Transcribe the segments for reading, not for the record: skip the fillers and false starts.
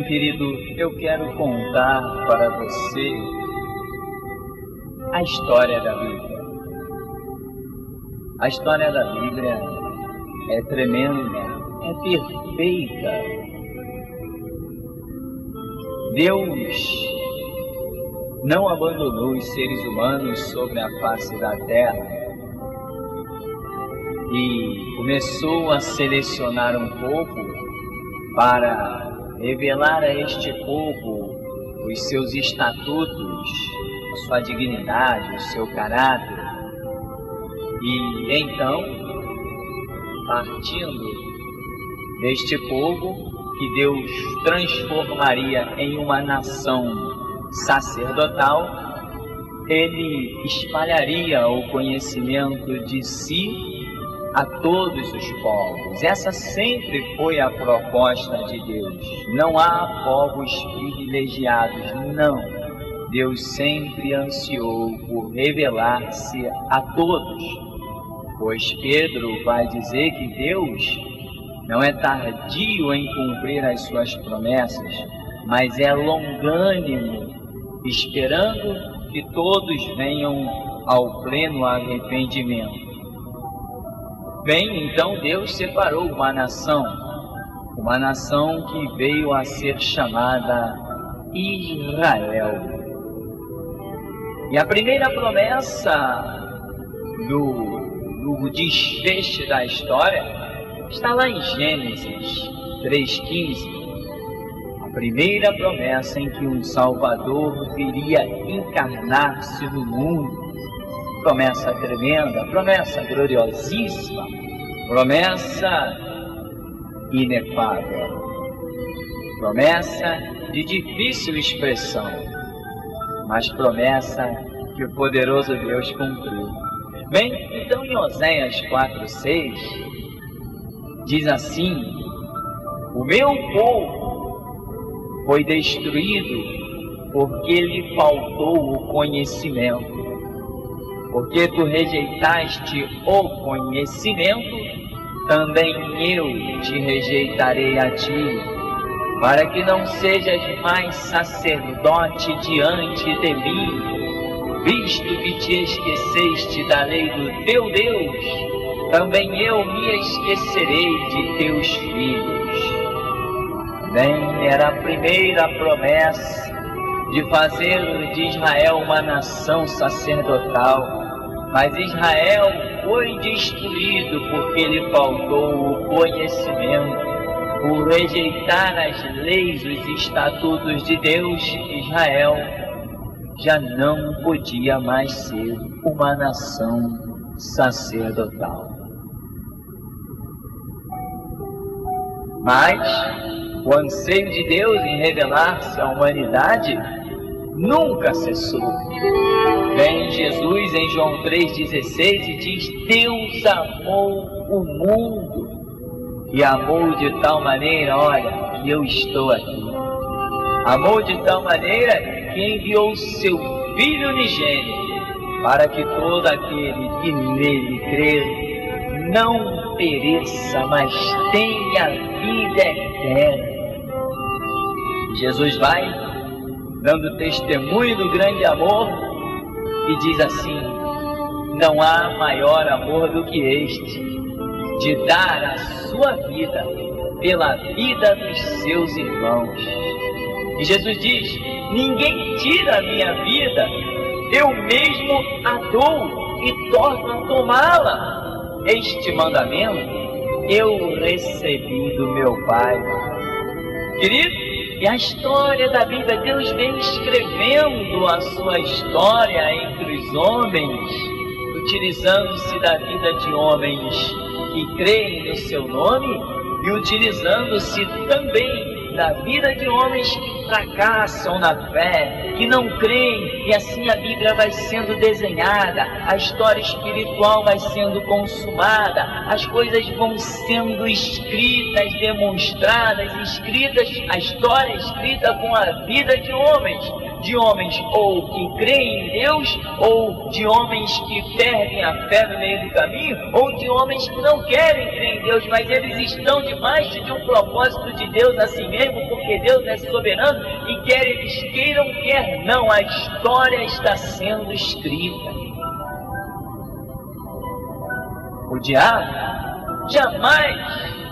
querido, eu quero contar para você a história da Bíblia. A história da Bíblia é tremenda, é perfeita. Deus não abandonou os seres humanos sobre a face da terra e começou a selecionar um povo para revelar a este povo os seus estatutos, a sua dignidade, o seu caráter. E então, partindo deste povo que Deus transformaria em uma nação sacerdotal, ele espalharia o conhecimento de si a todos os povos. Essa sempre foi a proposta de Deus. Não há povos privilegiados, não. Deus sempre ansiou por revelar-se a todos. Pois Pedro vai dizer que Deus não é tardio em cumprir as suas promessas, mas é longânimo, esperando que todos venham ao pleno arrependimento. Bem, então Deus separou uma nação que veio a ser chamada Israel. E a primeira promessa do desfecho da história está lá em Gênesis 3,15. A primeira promessa em que um Salvador viria encarnar-se no mundo. Promessa tremenda, promessa gloriosíssima, promessa inefável, promessa de difícil expressão, mas promessa que o poderoso Deus cumpriu. Bem, então em Oséias 4,6 diz assim: o meu povo foi destruído porque lhe faltou o conhecimento. Porque tu rejeitaste o conhecimento, também eu te rejeitarei a ti, para que não sejas mais sacerdote diante de mim, visto que te esqueceste da lei do teu Deus, também eu me esquecerei de teus filhos. Bem, era a primeira promessa de fazer de Israel uma nação sacerdotal. Mas Israel foi destruído porque lhe faltou o conhecimento. Por rejeitar as leis, os estatutos de Deus, Israel já não podia mais ser uma nação sacerdotal. Mas o anseio de Deus em revelar-se à humanidade nunca cessou. Vem Jesus em João 3,16 e diz: Deus amou o mundo e amou de tal maneira, olha, que eu estou aqui. Amou de tal maneira que enviou o seu Filho unigênito, para que todo aquele que nele crer não pereça, mas tenha vida eterna. Jesus vai dando testemunho do grande amor e diz assim: não há maior amor do que este, de dar a sua vida pela vida dos seus irmãos. E Jesus diz: ninguém tira a minha vida, eu mesmo a dou e torno a tomá-la. Este mandamento eu recebi do meu Pai. Querido, e a história da Bíblia, Deus vem escrevendo a sua história entre os homens, utilizando-se da vida de homens que creem no seu nome e utilizando-se também da vida de homens que fracassam na fé, que não creem, e assim a Bíblia vai sendo desenhada, a história espiritual vai sendo consumada, as coisas vão sendo escritas, demonstradas, escritas, a história é escrita com a vida de homens, de homens ou que creem em Deus, ou de homens que perdem a fé no meio do caminho, ou de homens que não querem crer em Deus, mas eles estão debaixo de um propósito de Deus a si mesmo, porque Deus é soberano e quer eles queiram, quer não, a história está sendo escrita. O diabo jamais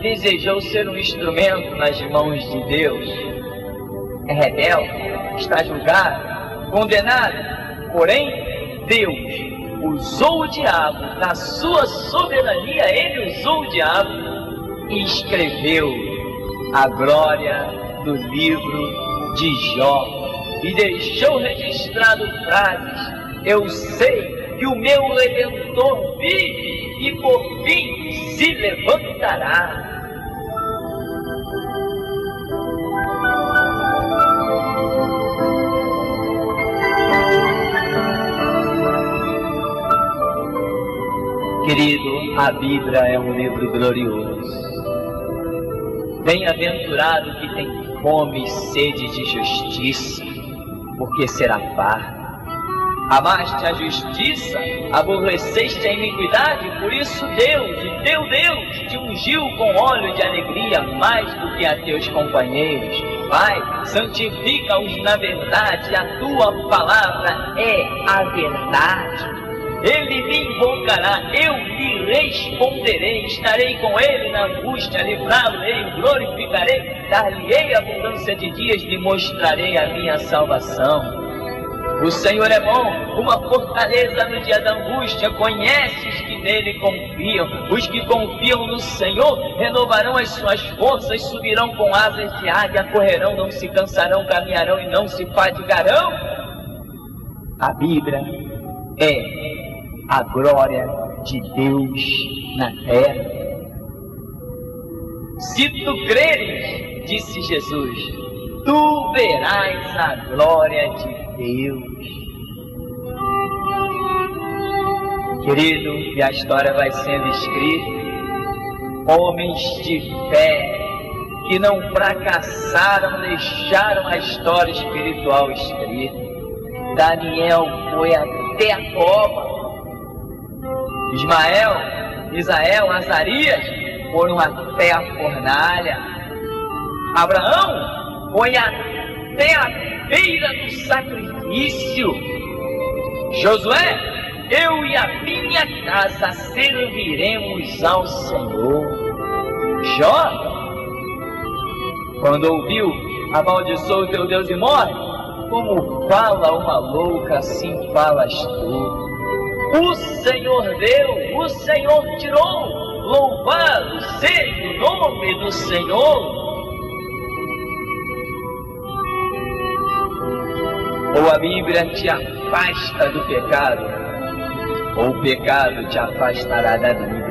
desejou ser um instrumento nas mãos de Deus. É rebelde, está julgado, condenado. Porém, Deus usou o diabo, na sua soberania, ele usou o diabo e escreveu a glória do livro de Jó. E deixou registrado frases: eu sei que o meu Redentor vive e por fim se levantará. Querido, a Bíblia é um livro glorioso. Bem-aventurado que tem fome e sede de justiça, porque será farto. Amaste a justiça, aborreceste a iniquidade, por isso Deus, o teu Deus, te ungiu com óleo de alegria mais do que a teus companheiros. Pai, santifica-os na verdade, a tua palavra é a verdade. Ele me invocará, eu lhe responderei, estarei com ele na angústia, livrá-lo-ei, o glorificarei, dar-lhe-ei abundância de dias, lhe mostrarei a minha salvação. O Senhor é bom, uma fortaleza no dia da angústia, conhece os que nele confiam. Os que confiam no Senhor renovarão as suas forças, subirão com asas de águia, correrão, não se cansarão, caminharão e não se fadigarão. A Bíblia é a glória de Deus na terra. Se tu creres, disse Jesus, tu verás a glória de Deus. Querido, e a história vai sendo escrita. Homens de fé que não fracassaram, deixaram a história espiritual escrita. Daniel foi até a cova. Isael, Azarias foram até a fornalha. Abraão foi até a beira do sacrifício. Josué, eu e a minha casa serviremos ao Senhor. Jó, quando ouviu, amaldiçoa o teu Deus e morre. Como fala uma louca, assim falas tu. O Senhor deu, o Senhor tirou, louvado seja o nome do Senhor. Ou a Bíblia te afasta do pecado, ou o pecado te afastará da Bíblia.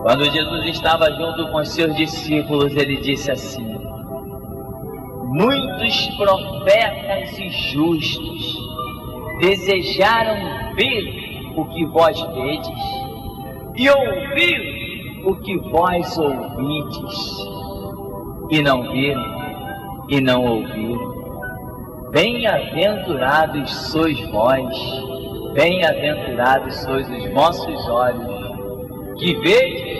Quando Jesus estava junto com seus discípulos, ele disse assim: muitos profetas e justos desejaram ver o que vós vedes e ouvir o que vós ouvides, e não viram e não ouviram. Bem-aventurados sois vós, bem-aventurados sois os vossos olhos que vedes,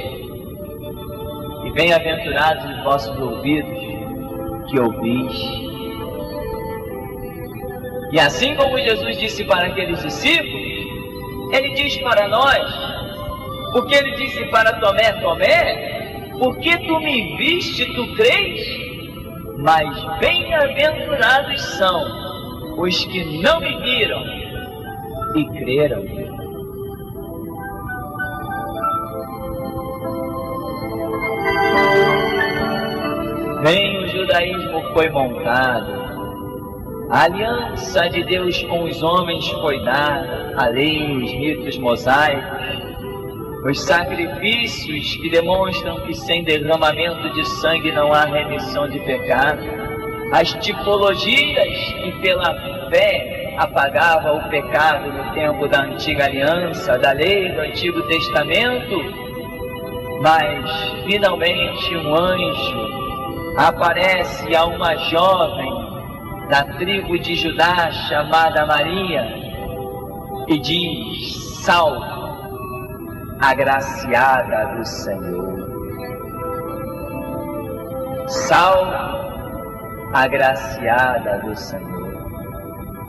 e bem-aventurados os vossos ouvidos que ouvis. E assim como Jesus disse para aqueles discípulos, ele diz para nós, porque ele disse para Tomé: Tomé, porque tu me viste, tu crês? Mas bem-aventurados são os que não me viram e creram. Bem, o judaísmo foi montado, a aliança de Deus com os homens foi dada, a lei, os ritos mosaicos, os sacrifícios que demonstram que sem derramamento de sangue não há remissão de pecado, as tipologias que pela fé apagava o pecado no tempo da antiga aliança, da lei do Antigo Testamento, mas finalmente um anjo aparece a uma jovem da tribo de Judá chamada Maria e diz: salve, agraciada do Senhor. Salve, agraciada do Senhor.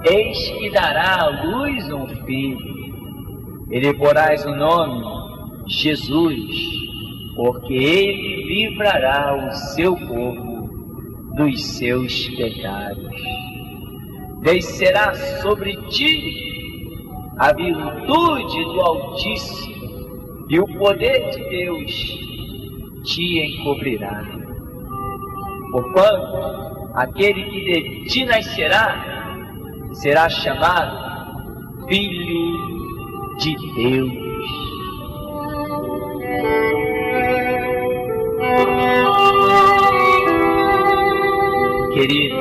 Eis que dará à luz um filho, e lhe porás o nome Jesus, porque ele livrará o seu povo dos seus pecados. Descerá sobre ti a virtude do Altíssimo, e o poder de Deus te encobrirá. Porquanto aquele que de ti nascerá será chamado Filho de Deus. Querido,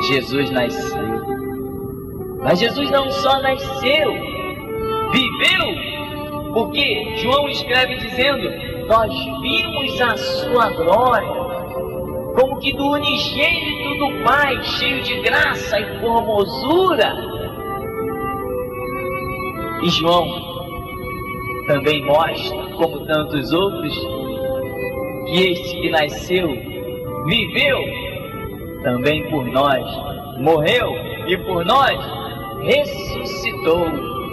Jesus nasceu. Mas Jesus não só nasceu, viveu. Porque João escreve dizendo: nós vimos a sua glória, como que do unigênito do Pai, cheio de graça e formosura. E João também mostra, como tantos outros, que este que nasceu, viveu também por nós, morreu e por nós ressuscitou,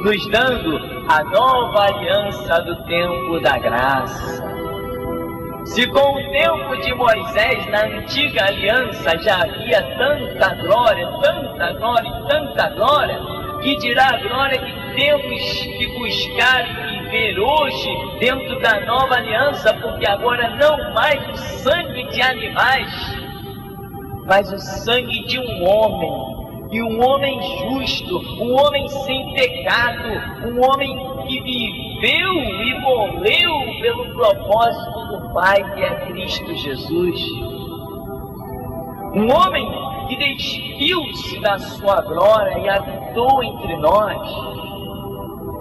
nos dando a nova aliança do tempo da graça. Se com o tempo de Moisés, na antiga aliança, já havia tanta glória, e tanta glória, que dirá a glória que temos que buscar e ver hoje dentro da nova aliança, porque agora não mais o sangue de animais, mas o sangue de um homem, e um homem justo, um homem sem pecado, um homem que viveu e morreu pelo propósito do Pai, que é Cristo Jesus. Um homem que despiu-se da sua glória e habitou entre nós.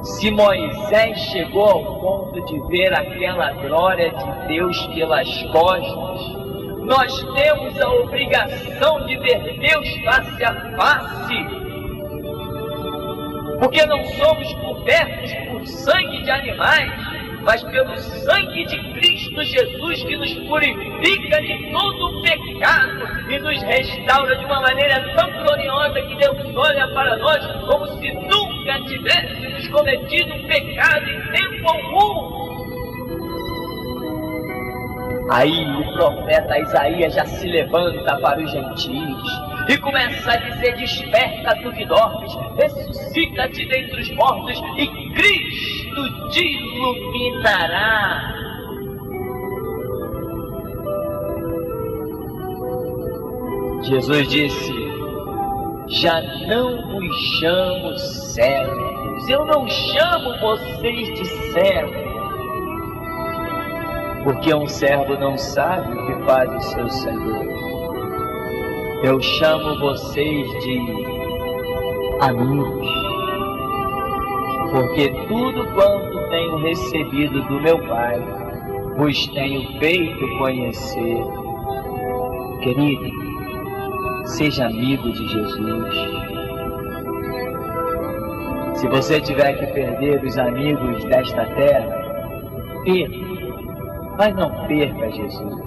Se Moisés chegou ao ponto de ver aquela glória de Deus pelas costas, nós temos a obrigação de ver Deus face a face, porque não somos cobertos por sangue de animais, mas pelo sangue de Cristo Jesus, que nos purifica de todo o pecado e nos restaura de uma maneira tão gloriosa que Deus olha para nós como se nunca tivéssemos cometido pecado em tempo algum. Aí o profeta Isaías já se levanta para os gentios e começa a dizer: desperta tu que dormes, ressuscita-te dentre os mortos e Cristo te iluminará. Jesus disse: já não vos chamo servos, eu não chamo vocês de servos, porque um servo não sabe o que faz o seu Senhor. Eu chamo vocês de amigos, porque tudo quanto tenho recebido do meu Pai, vos tenho feito conhecer. Querido, seja amigo de Jesus. Se você tiver que perder os amigos desta terra, perca. Mas não perca Jesus.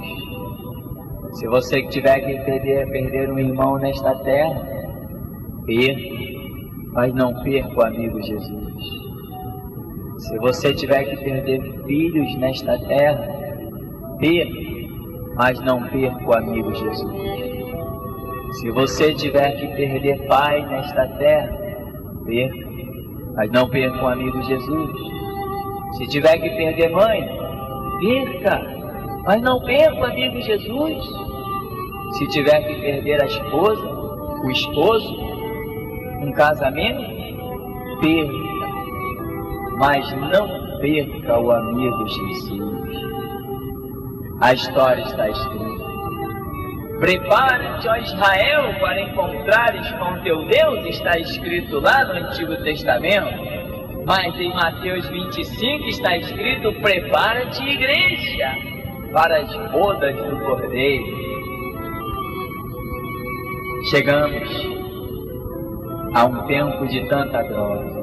Se você tiver que perder um irmão nesta terra, perca, mas não perca o amigo Jesus. Se você tiver que perder filhos nesta terra, perca, mas não perca o amigo Jesus. Se você tiver que perder pai nesta terra, perca, mas não perca o amigo Jesus. Se tiver que perder mãe, perca, mas não perca o amigo Jesus. Se tiver que perder a esposa, o esposo, um casamento, perca, mas não perca o amigo Jesus. A história está escrita. Prepara-te, ó Israel, para encontrares com teu Deus, está escrito lá no Antigo Testamento. Mas em Mateus 25 está escrito: prepara-te, igreja, para as bodas do Cordeiro. Chegamos a um tempo de tanta glória.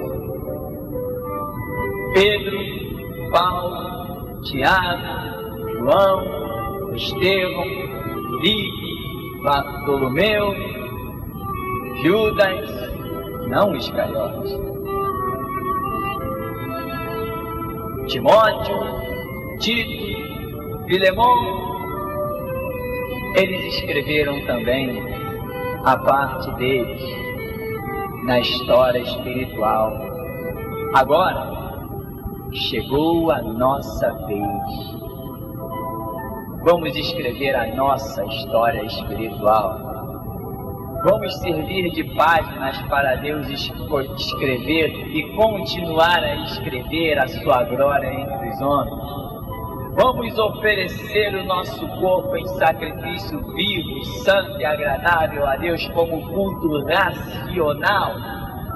Pedro, Paulo, Tiago, João, Estevão, Filipe, Bartolomeu, Judas, não Iscariotes, Timóteo, Tito, Filemão, eles escreveram também a parte deles na história espiritual. Agora chegou a nossa vez. Vamos escrever a nossa história espiritual. Vamos servir de páginas para Deus escrever e continuar a escrever a sua glória entre os homens. Vamos oferecer o nosso corpo em sacrifício vivo, santo e agradável a Deus como culto racional.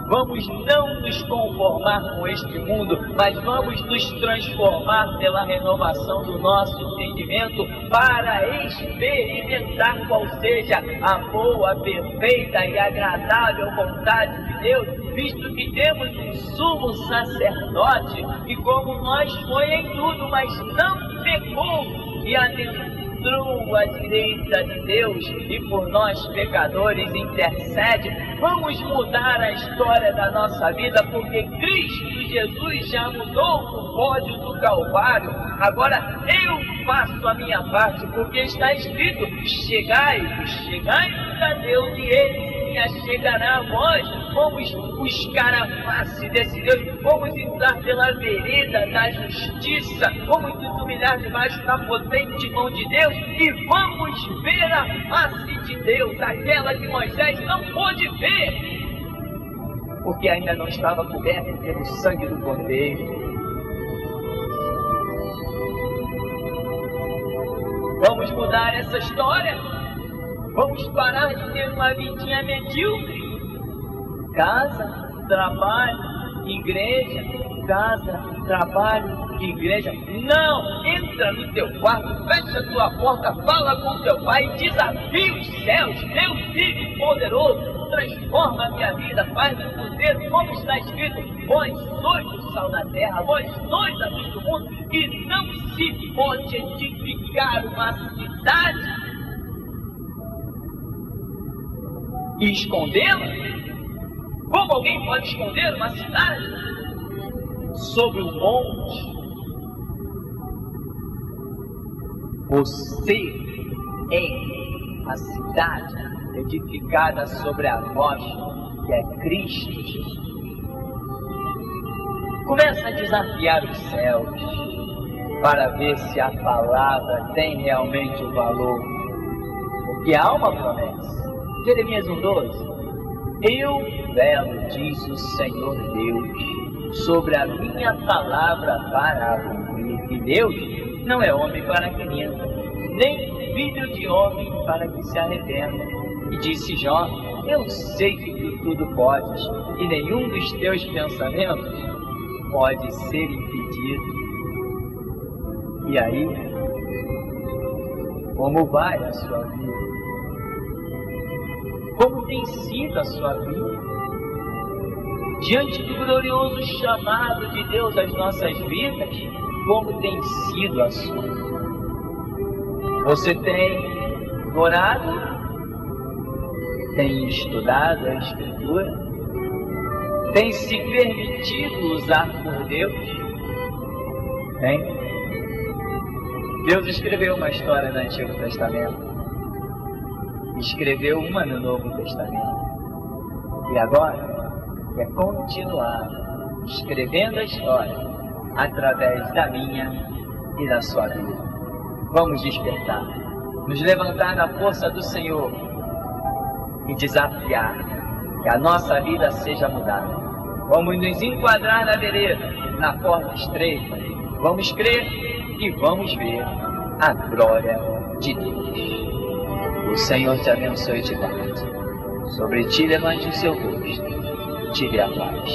Vamos não nos conformar com este mundo, mas vamos nos transformar pela renovação do nosso entendimento para experimentar qual seja a boa, perfeita e agradável vontade de Deus, visto que temos um sumo sacerdote que, como nós, foi em tudo, mas não pecou e adentrou à direita de Deus e por nós pecadores intercede. Vamos mudar a história da nossa vida, porque Cristo Jesus já mudou o pódio do Calvário. Agora eu faço a minha parte, porque está escrito: chegai-vos a Deus e Ele se achegará a vós. Vamos buscar a face desse Deus, vamos entrar pela vereda da justiça, vamos nos humilhar debaixo da potente mão de Deus e vamos ver a face de Deus, aquela que Moisés não pôde ver, porque ainda não estava coberto pelo sangue do Cordeiro. Vamos mudar essa história, vamos parar de ter uma vidinha medíocre. Casa, trabalho, igreja, casa, trabalho, igreja. Não! Entra no teu quarto, fecha a tua porta, fala com teu pai, desafia os céus. Deus vive poderoso, transforma a minha vida, faz o poder, como está escrito: vós sois o sal da terra, vós sois a luz do mundo, e não se pode edificar uma cidade e escondê-la. Como alguém pode esconder uma cidade? Sobre um monte. Você é a cidade edificada sobre a rocha, que é Cristo Jesus. Começa a desafiar os céus para ver se a palavra tem realmente o valor. Porque há uma promessa. Jeremias 1,12. Eu velo, diz o Senhor Deus, sobre a minha palavra para a cumprir. E Deus não é homem para que minta, nem filho de homem para que se arrependa. E disse Jó: eu sei que tu tudo podes, e nenhum dos teus pensamentos pode ser impedido. E aí, como vai a sua vida? Como tem sido a sua vida? Diante do glorioso chamado de Deus às nossas vidas, como tem sido a sua? Você tem orado? Tem estudado a Escritura? Tem se permitido usar por Deus? Tem? Deus escreveu uma história no Antigo Testamento. Escreveu uma no Novo Testamento. E agora quer continuar escrevendo a história através da minha e da sua vida. Vamos despertar, nos levantar na força do Senhor e desafiar que a nossa vida seja mudada. Vamos nos enquadrar na vereda, na porta estreita. Vamos crer e vamos ver a glória de Deus. O Senhor te abençoe e te guarde. Sobre ti levante o seu rosto. Te dê a paz.